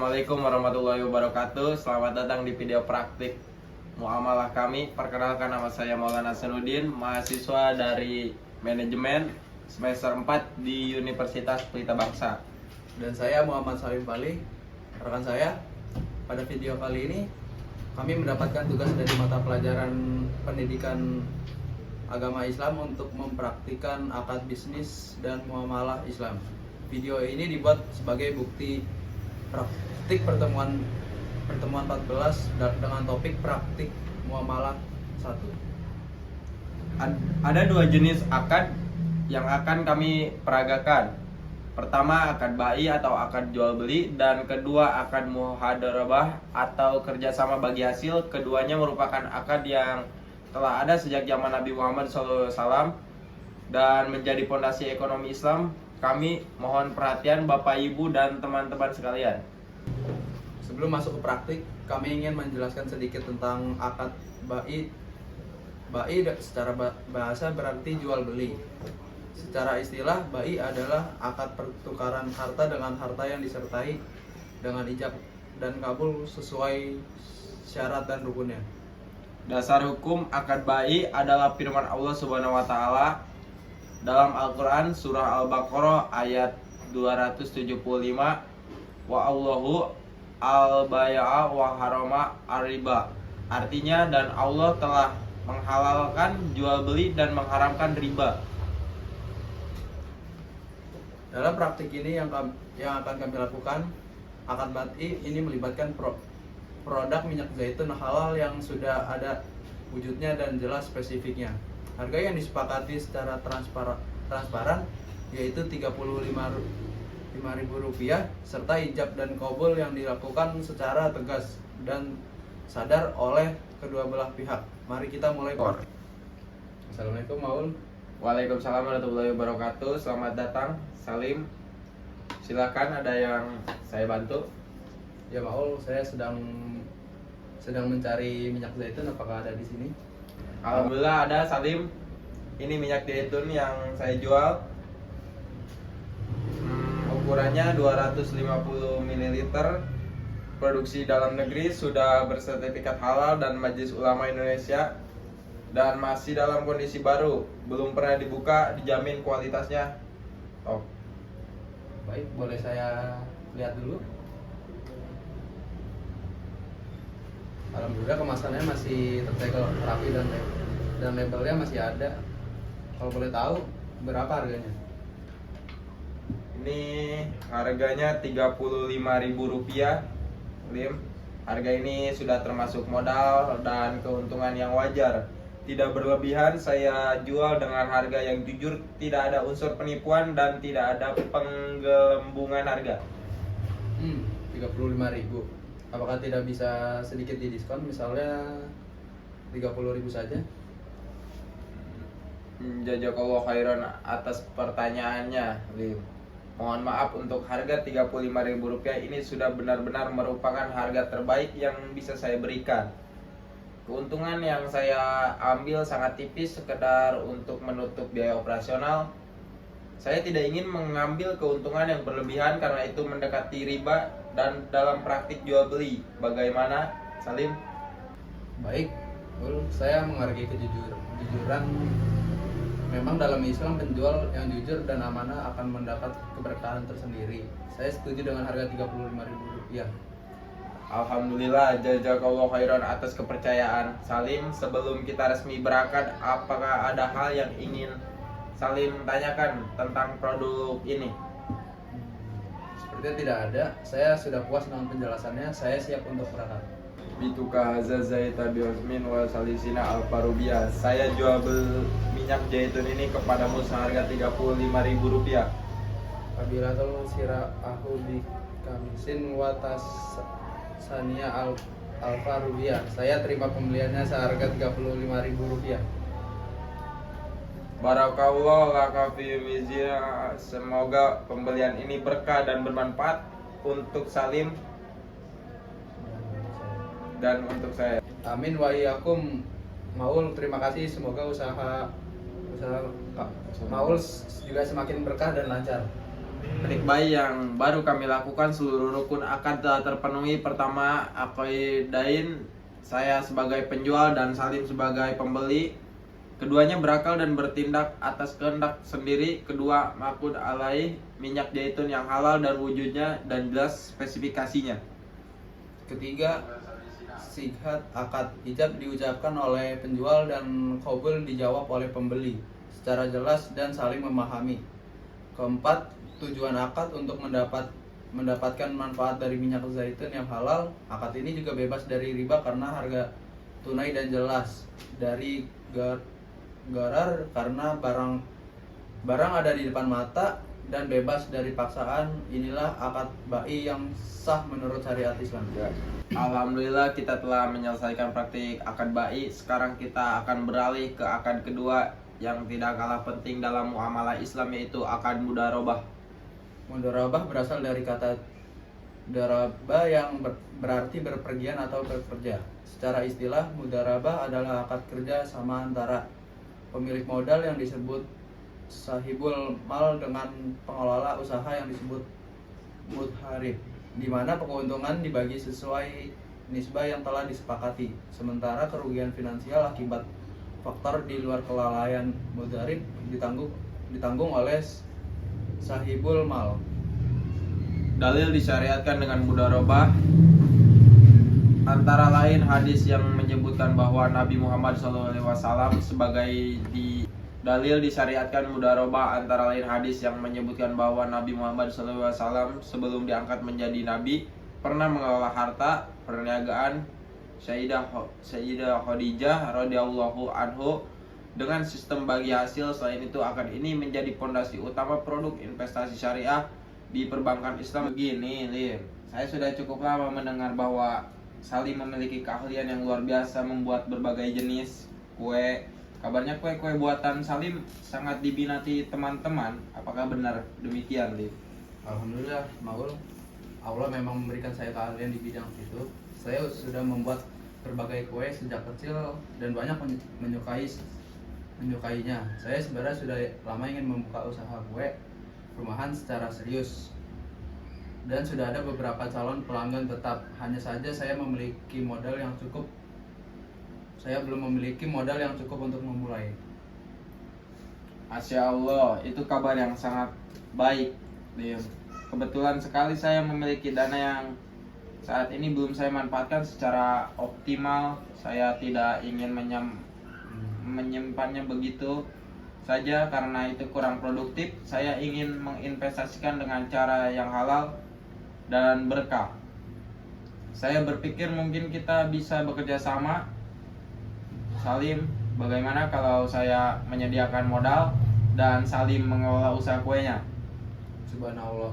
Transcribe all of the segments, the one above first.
Assalamualaikum warahmatullahi wabarakatuh. Selamat datang di video praktik muamalah kami. Perkenalkan, nama saya Maulana Sanudin, mahasiswa dari manajemen semester 4 di Universitas Pelita Bangsa. Dan saya Muhammad Salim Pali, rekan saya. Pada video kali ini kami mendapatkan tugas dari mata pelajaran pendidikan agama Islam untuk mempraktikkan akad bisnis dan muamalah Islam. Video ini dibuat sebagai bukti praktik pertemuan 14 dengan topik praktik muamalah 1. Ada dua jenis akad yang akan kami peragakan. Pertama, akad bai atau akad jual beli, dan kedua, akad muhadarabah atau kerjasama bagi hasil. Keduanya merupakan akad yang telah ada sejak zaman Nabi Muhammad SAW dan menjadi fondasi ekonomi Islam. Kami mohon perhatian Bapak, Ibu, dan teman-teman sekalian. Sebelum masuk ke praktik, kami ingin menjelaskan sedikit tentang akad bai. Bai secara bahasa berarti jual beli. Secara istilah, bai adalah akad pertukaran harta dengan harta yang disertai dengan ijab dan kabul sesuai syarat dan rukunnya. Dasar hukum akad bai adalah firman Allah Subhanahu wa taala dalam Al-Qur'an surah Al-Baqarah ayat 275, wa Allahu al-bai'a wa harama ar-riba. Artinya, dan Allah telah menghalalkan jual beli dan mengharamkan riba. Dalam praktik ini yang akan kami lakukan, akad bai ini melibatkan produk minyak zaitun halal yang sudah ada wujudnya dan jelas spesifiknya. Harga yang disepakati secara transparan yaitu Rp35.000 serta ijab dan qabul yang dilakukan secara tegas dan sadar oleh kedua belah pihak. Mari kita mulai. Assalamualaikum Maul. Waalaikumsalam warahmatullahi wabarakatuh. Selamat datang Salim. Silakan, ada yang saya bantu? Ya Maul, saya sedang mencari minyak zaitun. Apakah ada di sini? Alhamdulillah ada, Salim. Ini minyak zaitun yang saya jual. Ukurannya 250 ml. Produksi dalam negeri, sudah bersertifikat halal dan Majelis Ulama Indonesia, dan masih dalam kondisi baru, belum pernah dibuka, dijamin kualitasnya top. Baik, boleh saya lihat dulu? Alhamdulillah kemasannya masih tertegel rapi dan labelnya masih ada. Kalau boleh tahu berapa harganya? Ini harganya Rp35.000, Lim. Harga ini sudah termasuk modal dan keuntungan yang wajar. Tidak berlebihan, saya jual dengan harga yang jujur, tidak ada unsur penipuan dan tidak ada penggelembungan harga. 35.000. Apakah tidak bisa sedikit didiskon, misalnya 30.000 saja? Jazakallahu khairan atas pertanyaannya, Lim. Mohon maaf, untuk harga Rp35.000 ini sudah benar-benar merupakan harga terbaik yang bisa saya berikan. Keuntungan yang saya ambil sangat tipis, sekedar untuk menutup biaya operasional. Saya tidak ingin mengambil keuntungan yang berlebihan karena itu mendekati riba dan dalam praktik jual beli. Bagaimana, Salim? Baik, saya menghargai kejujuran. Memang dalam Islam penjual yang jujur dan amanah akan mendapat keberkahan tersendiri. Saya setuju dengan harga Rp35.000. Alhamdulillah, jazakallahu khairan atas kepercayaan, Salim. Sebelum kita resmi berakad, apakah ada hal yang ingin Salim tanyakan tentang produk ini? Sepertinya tidak ada. Saya sudah puas dengan penjelasannya. Saya siap untuk berakad. Bituka zaita biosmin wa salisina alfarubia. Saya jual minyak zaitun ini kepadamu seharga Rp35.000. Kabilatul sira'ahu bi kamisin wa tasania alfarubia. Saya terima pembeliannya seharga Rp35.000. Barakallahu laka fi mizya. Semoga pembelian ini berkah dan bermanfaat untuk Salim dan untuk saya. Amin wa iyyakum. Maul, terima kasih. Semoga usaha Maul juga semakin berkah dan lancar. Petik bayi yang baru kami lakukan, seluruh rukun akad telah terpenuhi. Pertama, Dain, saya sebagai penjual dan Salim sebagai pembeli. Keduanya berakal dan bertindak atas kehendak sendiri. Kedua, makud alaih, minyak zaitun yang halal dan wujudnya dan jelas spesifikasinya. Ketiga, sihat akad ijab diucapkan oleh penjual dan qabul dijawab oleh pembeli secara jelas dan saling memahami. Keempat, tujuan akad untuk mendapatkan manfaat dari minyak zaitun yang halal. Akad ini juga bebas dari riba karena harga tunai dan jelas, dari garar karena barang ada di depan mata, dan bebas dari paksaan. Inilah akad bai yang sah menurut syariat Islam. Alhamdulillah kita telah menyelesaikan praktik akad bai. Sekarang kita akan beralih ke akad kedua yang tidak kalah penting dalam muamalah Islam, yaitu akad mudharabah. Mudharabah berasal dari kata daraba yang berarti berpergian atau bekerja. Secara istilah, mudharabah adalah akad kerja sama antara pemilik modal yang disebut sahibul mal dengan pengelola usaha yang disebut mudharib, di mana keuntungan dibagi sesuai nisbah yang telah disepakati, sementara kerugian finansial akibat faktor di luar kelalaian mudharib ditanggung oleh sahibul mal. Dalil disyariatkan dengan mudharabah antara lain hadis yang menyebutkan bahwa Nabi Muhammad SAW Dalil disyariatkan mudharabah antara lain hadis yang menyebutkan bahwa Nabi Muhammad SAW sebelum diangkat menjadi nabi pernah mengelola harta perniagaan Sayyidah Khadijah radhiyallahu anhu dengan sistem bagi hasil. Selain itu, akad ini menjadi pondasi utama produk investasi syariah di perbankan Islam. Begini, Lin, saya sudah cukup lama mendengar bahwa Salim memiliki keahlian yang luar biasa membuat berbagai jenis kue. Kabarnya kue-kue buatan Salim sangat diminati teman-teman. Apakah benar demikian, Lin? Alhamdulillah, Maul. Allah memang memberikan saya keahlian di bidang itu. Saya sudah membuat berbagai kue sejak kecil dan banyak menyukainya. Saya sebenarnya sudah lama ingin membuka usaha kue rumahan secara serius, dan sudah ada beberapa calon pelanggan tetap. Hanya saja saya belum memiliki modal yang cukup untuk memulai. Masya Allah, itu kabar yang sangat baik, Lim. Kebetulan sekali saya memiliki dana yang saat ini belum saya manfaatkan secara optimal. Saya tidak ingin menyimpannya begitu saja karena itu kurang produktif. Saya ingin menginvestasikan dengan cara yang halal dan berkah. Saya berpikir mungkin kita bisa bekerja sama. Salim, bagaimana kalau saya menyediakan modal dan Salim mengelola usaha kuenya? Subhanallah,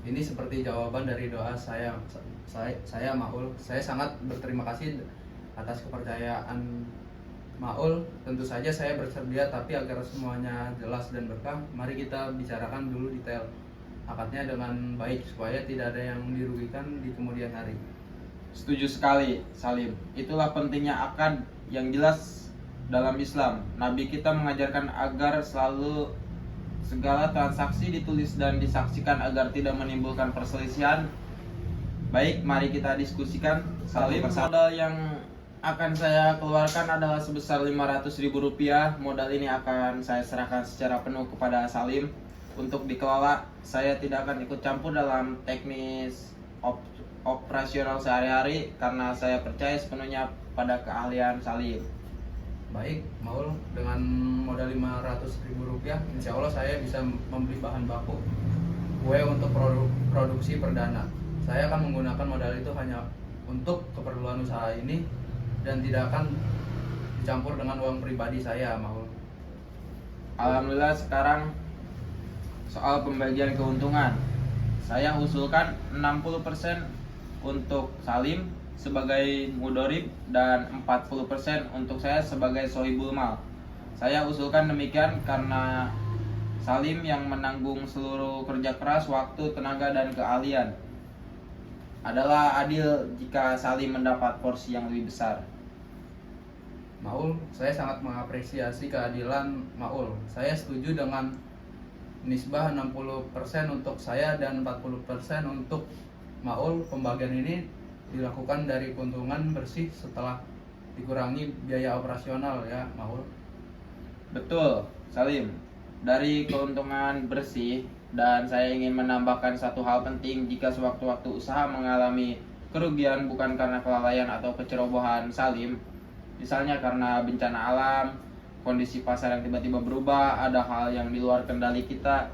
ini seperti jawaban dari doa saya Maul. Saya sangat berterima kasih atas kepercayaan Maul. Tentu saja saya bersedia, tapi agar semuanya jelas dan berkah, mari kita bicarakan dulu detail akadnya dengan baik supaya tidak ada yang dirugikan di kemudian hari. Setuju sekali, Salim. Itulah pentingnya akad yang jelas dalam Islam. Nabi kita mengajarkan agar selalu segala transaksi ditulis dan disaksikan agar tidak menimbulkan perselisihan. Baik, mari kita diskusikan. Salim, modal yang akan saya keluarkan adalah sebesar Rp500.000. Modal ini akan saya serahkan secara penuh kepada Salim untuk dikelola. Saya tidak akan ikut campur dalam teknis operasional sehari-hari karena saya percaya sepenuhnya pada keahlian Salim. Baik, Maul, dengan modal Rp500.000, insya Allah saya bisa membeli bahan baku kue untuk produksi perdana. Saya akan menggunakan modal itu hanya untuk keperluan usaha ini dan tidak akan dicampur dengan uang pribadi saya, Maul. Alhamdulillah, sekarang soal pembagian keuntungan. Saya usulkan 60% untuk Salim sebagai mudharib dan 40% untuk saya sebagai sohibul mal. Saya usulkan demikian karena Salim yang menanggung seluruh kerja keras, waktu, tenaga, dan keahlian. Adalah adil jika Salim mendapat porsi yang lebih besar. Maul, saya sangat mengapresiasi keadilan Maul. Saya setuju dengan nisbah 60% untuk saya dan 40% untuk Maul. Pembagian ini dilakukan dari keuntungan bersih setelah dikurangi biaya operasional ya Maul. Betul, Salim. Dari keuntungan bersih, dan saya ingin menambahkan satu hal penting: jika sewaktu-waktu usaha mengalami kerugian bukan karena kelalaian atau kecerobohan Salim, misalnya karena bencana alam, kondisi pasar yang tiba-tiba berubah, ada hal yang di luar kendali kita,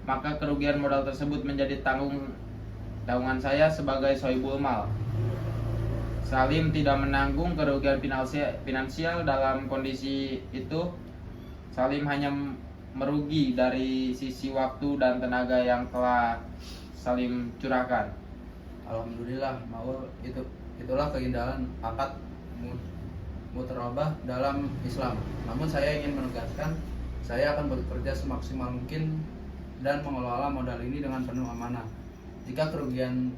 maka kerugian modal tersebut menjadi tanggungan saya sebagai sohibul mal. Salim tidak menanggung kerugian finansial dalam kondisi itu. Salim hanya merugi dari sisi waktu dan tenaga yang telah Salim curahkan. Alhamdulillah Maul, itulah keindahan akad mutarabah dalam Islam. Namun saya ingin menegaskan, saya akan bekerja semaksimal mungkin dan mengelola modal ini dengan penuh amanah. Jika kerugian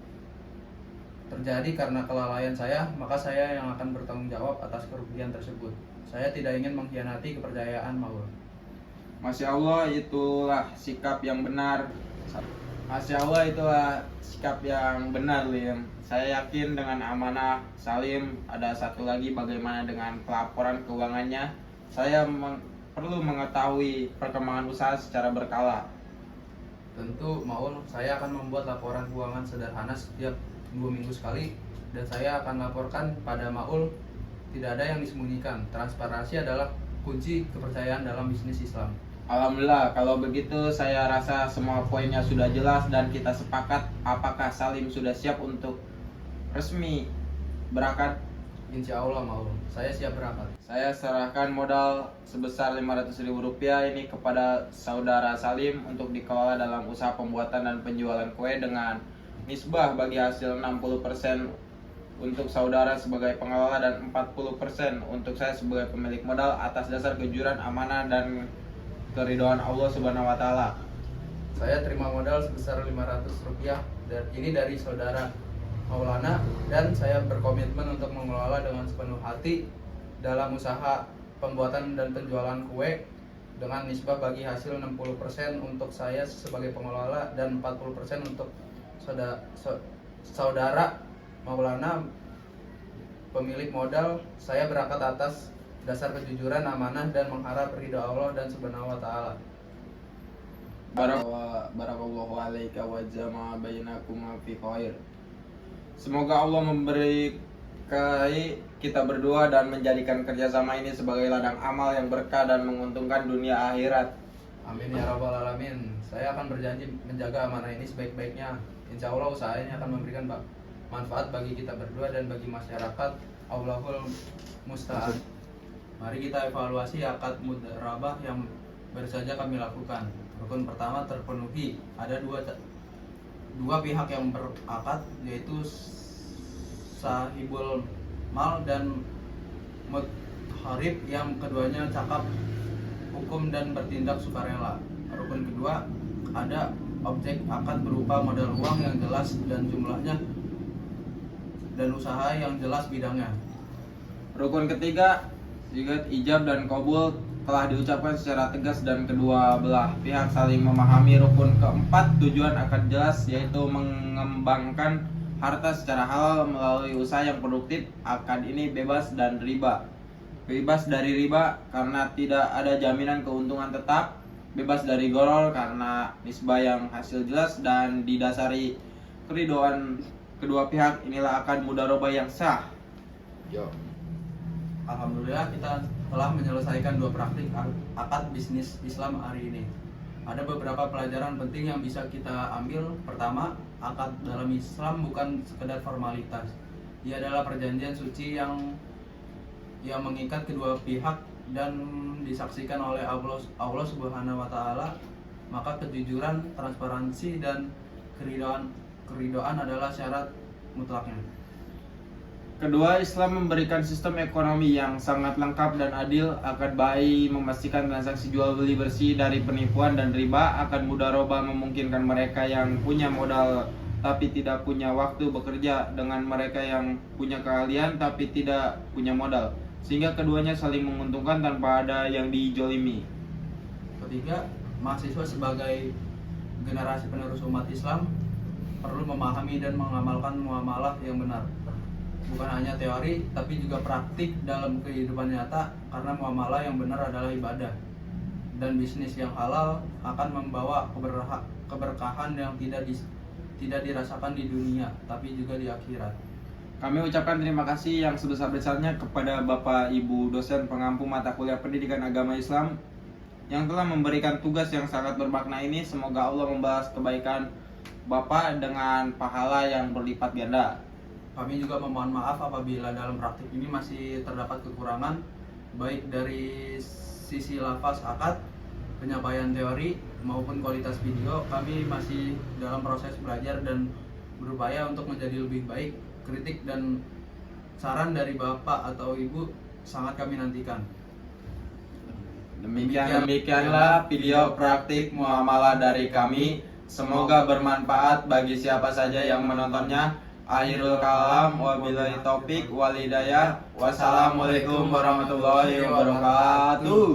terjadi karena kelalaian saya, maka saya yang akan bertanggung jawab atas kerugian tersebut. Saya tidak ingin mengkhianati kepercayaan Maul. Masya Allah, itulah sikap yang benar. Masya Allah, itulah sikap yang benar, Lim. Saya yakin dengan amanah Salim. Ada satu lagi, bagaimana dengan pelaporan keuangannya? Saya perlu mengetahui perkembangan usaha secara berkala. Tentu Maul, saya akan membuat laporan keuangan sederhana setiap 2 minggu sekali, dan saya akan laporkan pada Maul. Tidak ada yang disembunyikan. Transparansi adalah kunci kepercayaan dalam bisnis Islam. Alhamdulillah, kalau begitu saya rasa semua poinnya sudah jelas dan kita sepakat. Apakah Salim sudah siap untuk resmi berangkat? Insya Allah Maul, saya siap berangkat. Saya serahkan modal sebesar Rp500.000 ini kepada saudara Salim untuk dikelola dalam usaha pembuatan dan penjualan kue dengan nisbah bagi hasil 60% untuk saudara sebagai pengelola dan 40% untuk saya sebagai pemilik modal atas dasar kejujuran, amanah, dan keridhaan Allah Subhanahu wa Ta'ala. Saya terima modal sebesar Rp500 dan ini dari saudara Maulana, dan saya berkomitmen untuk mengelola dengan sepenuh hati dalam usaha pembuatan dan penjualan kue dengan nisbah bagi hasil 60% untuk saya sebagai pengelola dan 40% untuk saudara Maulana pemilik modal. Saya berangkat atas dasar kejujuran, amanah, dan mengharap ridha Allah dan Subhanahu wa Ta'ala. Barakallahu alaika wa jama'a bainakum fi khair. Semoga Allah memberkahi kita berdua dan menjadikan kerjasama ini sebagai ladang amal yang berkah dan menguntungkan dunia akhirat. Amin ya rabbal alamin. Saya akan berjanji menjaga amanah ini sebaik-baiknya. Insya Allah usaha ini akan memberikan manfaat bagi kita berdua dan bagi masyarakat. Allahul musta'an. Mari kita evaluasi akad mudarabah yang baru saja kami lakukan. Rukun pertama terpenuhi. Ada dua pihak yang berakad, yaitu sahibul mal dan mutharib, yang keduanya cakap hukum dan bertindak sukarela. Rukun kedua, ada objek akad berupa modal uang yang jelas dan jumlahnya dan usaha yang jelas bidangnya. Rukun ketiga, jika ijab dan qabul telah diucapkan secara tegas dan kedua belah pihak saling memahami. Rukun keempat, tujuan akad jelas, yaitu mengembangkan harta secara halal melalui usaha yang produktif. Akad ini bebas dan riba. Bebas dari riba karena tidak ada jaminan keuntungan tetap. Bebas dari goror karena nisbah yang hasil jelas dan didasari keridhaan kedua pihak. Inilah akad mudarabah yang sah. Alhamdulillah, kita telah menyelesaikan 2 praktik akad bisnis Islam hari ini. Ada beberapa pelajaran penting yang bisa kita ambil. Pertama, akad dalam Islam bukan sekedar formalitas. Ia adalah perjanjian suci yang mengikat kedua pihak dan disaksikan oleh Allah Subhanahu wa Ta'ala. Maka kejujuran, transparansi, dan keridhaan adalah syarat mutlaknya. Kedua, Islam memberikan sistem ekonomi yang sangat lengkap dan adil. Akad bayi memastikan transaksi jual beli bersih dari penipuan dan riba. Akad mudarabah memungkinkan mereka yang punya modal tapi tidak punya waktu bekerja dengan mereka yang punya keahlian tapi tidak punya modal, sehingga keduanya saling menguntungkan tanpa ada yang dijolimi. Ketiga, mahasiswa sebagai generasi penerus umat Islam perlu memahami dan mengamalkan muamalah yang benar. Bukan hanya teori, tapi juga praktik dalam kehidupan nyata, karena muamalah yang benar adalah ibadah. Dan bisnis yang halal akan membawa keberkahan yang tidak dirasakan di dunia, tapi juga di akhirat. Kami ucapkan terima kasih yang sebesar-besarnya kepada Bapak Ibu dosen pengampu mata kuliah Pendidikan Agama Islam yang telah memberikan tugas yang sangat bermakna ini. Semoga Allah membalas kebaikan Bapak dengan pahala yang berlipat ganda. Kami juga memohon maaf apabila dalam praktik ini masih terdapat kekurangan, baik dari sisi lafaz akad, penyampaian teori, maupun kualitas video. Kami masih dalam proses belajar dan berupaya untuk menjadi lebih baik. Kritik dan saran dari Bapak atau Ibu sangat kami nantikan. Demikianlah video praktik muamalah dari kami. Semoga bermanfaat bagi siapa saja yang menontonnya. Akhirul kalam, wabillahi taufik wal hidayah. Wassalamualaikum warahmatullahi wabarakatuh.